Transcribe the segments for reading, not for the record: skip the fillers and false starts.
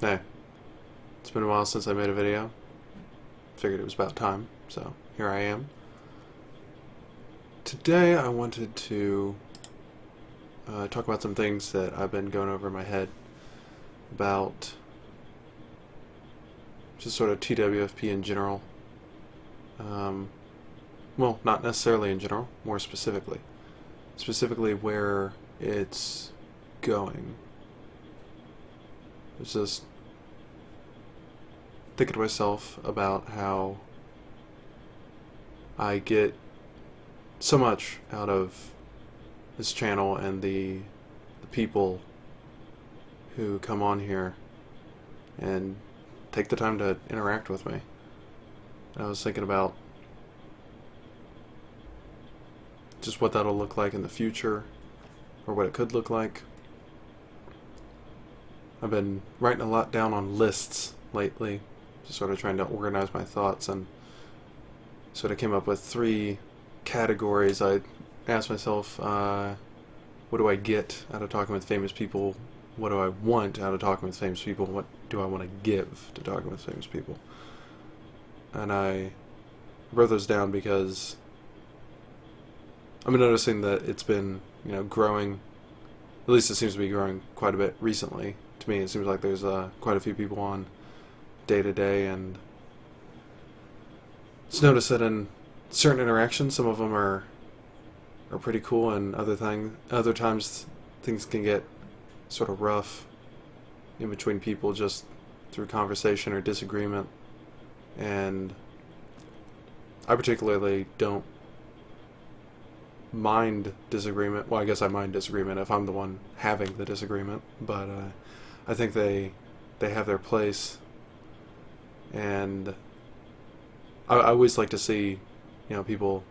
Hey, it's been a while since I made a video. Figured it was about time, so here I am. Today I wanted to talk about some things that I've been going over in my head about just sort of TwFP in general. Well, not necessarily in general, more specifically. Specifically where it's going. It's just thinking to myself about how I get so much out of this channel and the people who come on here and take the time to interact with me. I was thinking about just what that'll look like in the future, or what it could look like. I've been writing a lot down on lists lately, just sort of trying to organize my thoughts, and sort of came up with 3 categories. I asked myself, what do I get out of talking with famous people? What do I want out of talking with famous people? What do I want to give to talking with famous people? And I wrote those down because I'm noticing that it's been, growing. At least it seems to be growing quite a bit recently. To me, it seems like there's quite a few people on day to day, and just notice that in certain interactions, some of them are pretty cool, and other times things can get sort of rough in between people just through conversation or disagreement. And I particularly don't mind disagreement. Well, I guess I mind disagreement if I'm the one having the disagreement, but I think they have their place, and I always like to see, people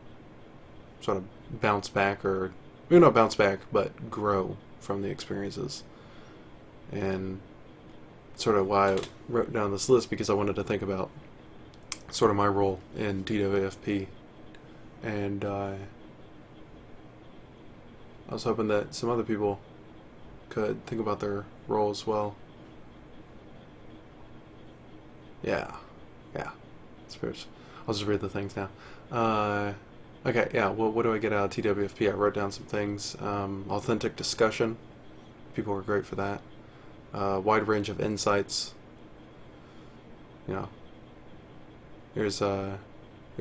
sort of bounce back, or maybe not bounce back, but grow from the experiences. And sort of why I wrote down this list, because I wanted to think about sort of my role in TwFP, and I was hoping that some other people could think about their role as well. Yeah. I'll just read the things now. Okay, yeah, well, what do I get out of TwFP? I wrote down some things. Authentic discussion. People were great for that. Wide range of insights. There's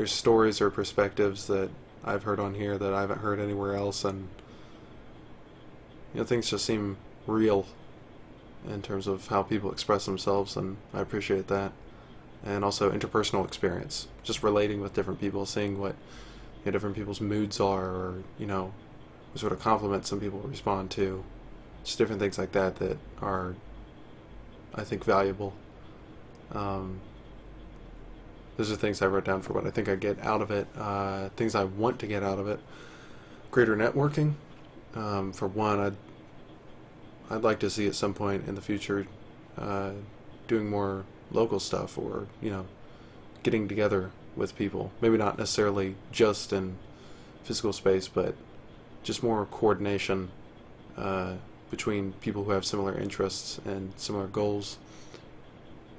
stories or perspectives that I've heard on here that I haven't heard anywhere else, and things just seem real in terms of how people express themselves, and I appreciate that. And also interpersonal experience, just relating with different people, seeing what different people's moods are, or what sort of compliments some people respond to, just different things like that that are, I think, valuable. Those are things I wrote down for what I think I get out of it. Things I want to get out of it: greater networking. For one, I'd like to see at some point in the future doing more local stuff, or getting together with people. Maybe not necessarily just in physical space, but just more coordination between people who have similar interests and similar goals.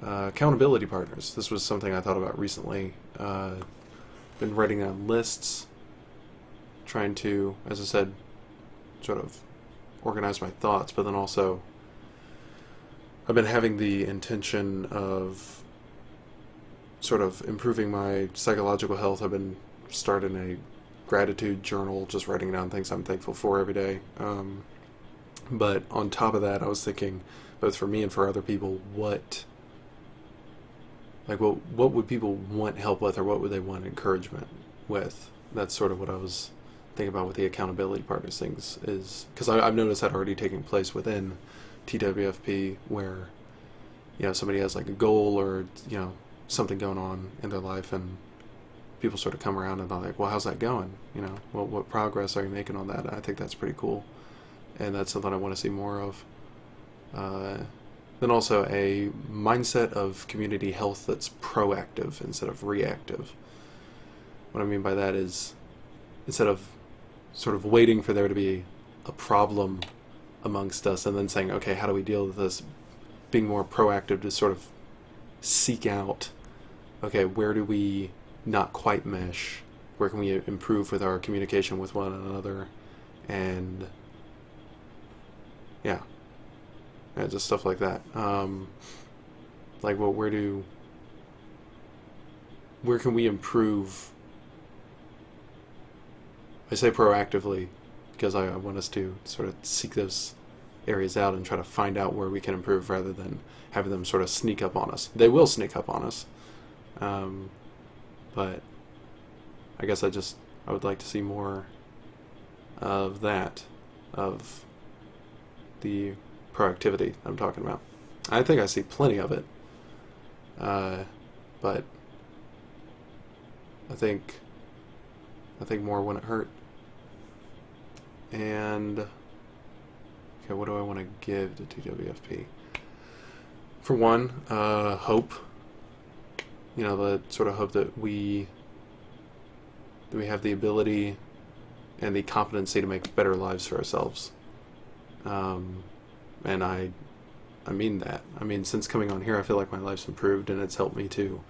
Accountability partners. This was something I thought about recently. Been writing down lists, trying to, as I said, sort of organize my thoughts, but then also I've been having the intention of sort of improving my psychological health. I've been starting a gratitude journal, just writing down things I'm thankful for every day. But on top of that, I was thinking, both for me and for other people, what would people want help with, or what would they want encouragement with? That's sort of what I was thinking about with the accountability partners things, is because I've noticed that already taking place within TwFP, where somebody has like a goal, or something going on in their life, and people sort of come around and they're like, well, how's that going? What progress are you making on that? I think that's pretty cool, and that's something I want to see more of. Then also a mindset of community health that's proactive instead of reactive. What I mean by that is, instead of sort of waiting for there to be a problem amongst us and then saying, okay, how do we deal with this? being more proactive to sort of seek out, okay, where do we not quite mesh? Where can we improve with our communication with one another? And yeah, just stuff like that. Like, well, where can we improve? I say proactively because I want us to sort of seek those areas out and try to find out where we can improve rather than having them sort of sneak up on us. They will sneak up on us. But I guess I would like to see more of that, of the proactivity I'm talking about. I think I see plenty of it. But I think more wouldn't hurt. And okay, what do I want to give to TWFP? For one, hope. You know, the sort of hope that we have the ability and the competency to make better lives for ourselves. And I mean that. I mean, since coming on here, I feel like my life's improved, and it's helped me to,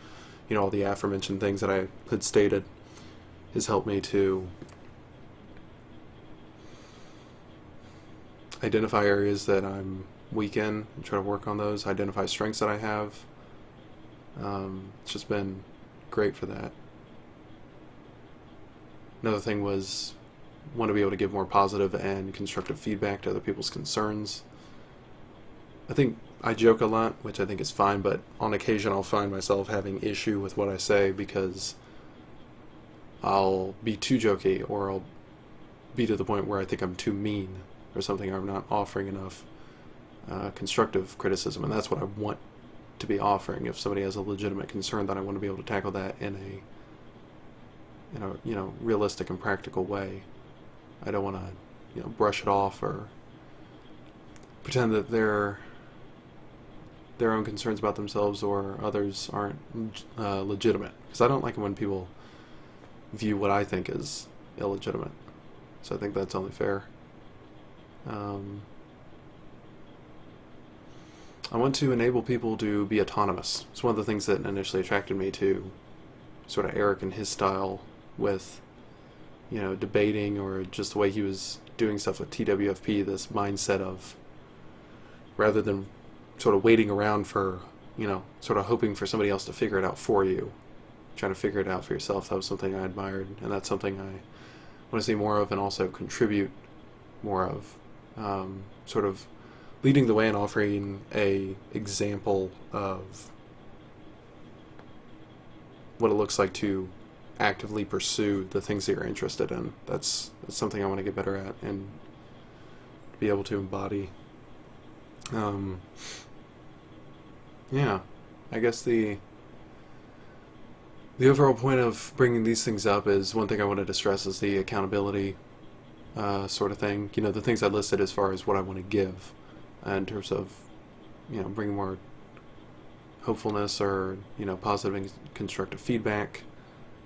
you know, all the aforementioned things that I had stated has helped me to identify areas that I'm weak in and try to work on those, identify strengths that I have. It's just been great for that. Another thing was want to be able to give more positive and constructive feedback to other people's concerns. I think I joke a lot, which I think is fine, but on occasion I'll find myself having issue with what I say because I'll be too jokey, or I'll be to the point where I think I'm too mean or something, or I'm not offering enough constructive criticism, and that's what I want to be offering. If somebody has a legitimate concern, then I want to be able to tackle that in a realistic and practical way. I don't want to brush it off or pretend that their own concerns about themselves or others aren't legitimate, because I don't like it when people view what I think is illegitimate. So I think that's only fair. I want to enable people to be autonomous. It's one of the things that initially attracted me to sort of Eric and his style with, debating, or just the way he was doing stuff with TWFP, this mindset of, rather than sort of waiting around for, sort of hoping for somebody else to figure it out for you, trying to figure it out for yourself. That was something I admired, and that's something I want to see more of and also contribute more of. Sort of leading the way and offering a example of what it looks like to actively pursue the things that you're interested in. That's something I want to get better at and be able to embody. Yeah, I guess the overall point of bringing these things up is, one thing I wanted to stress is the accountability sort of thing. The things I listed as far as what I want to give in terms of, bringing more hopefulness or, positive and constructive feedback,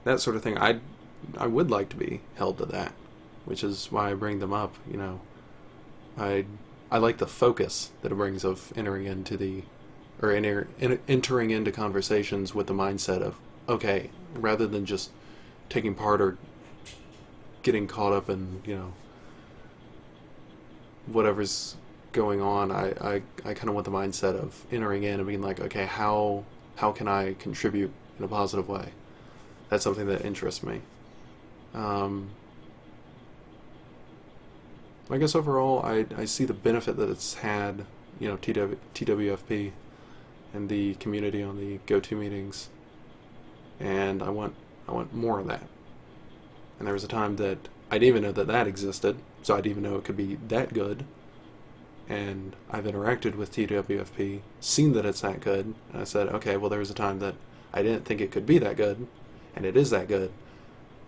that sort of thing. I would like to be held to that, which is why I bring them up. I like the focus that it brings of entering into conversations with the mindset of, okay, rather than just taking part or getting caught up in, whatever's going on, I kind of want the mindset of entering in and being like, okay, how can I contribute in a positive way? That's something that interests me. I guess overall, I see the benefit that it's had, TWFP and the community on the go-to meetings, and I want more of that. And there was a time that I didn't even know that existed, so I didn't even know it could be that good. And I've interacted with TWFP, seen that it's that good, and I said, okay, well, there was a time that I didn't think it could be that good, and it is that good,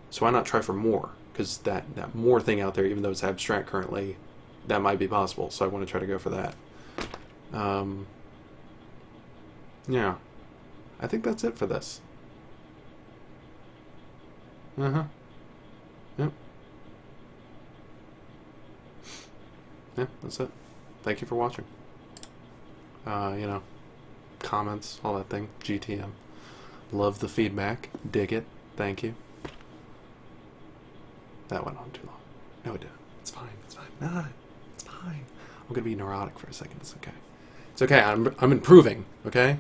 so why not try for more? Because that more thing out there, even though it's abstract currently, that might be possible, so I want to try to go for that. Yeah, I think that's it for this. Yep. Yeah, that's it. Thank you for watching. you know, comments, all that thing. GTM. Love the feedback. Dig it. Thank you. That went on too long. No, it didn't. It's fine. It's fine. Nah, it's fine. I'm gonna be neurotic for a second. It's okay. It's okay. I'm improving. Okay.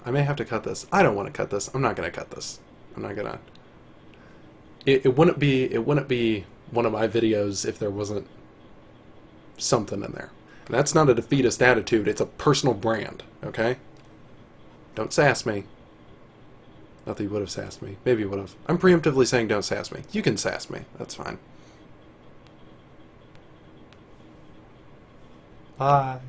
I may have to cut this. I don't want to cut this. I'm not gonna cut this. I'm not gonna. It wouldn't be one of my videos if there wasn't something in there. And that's not a defeatist attitude. It's a personal brand. Okay. Don't sass me. Not that you would have sassed me. Maybe you would have. I'm preemptively saying don't sass me. You can sass me. That's fine. Bye.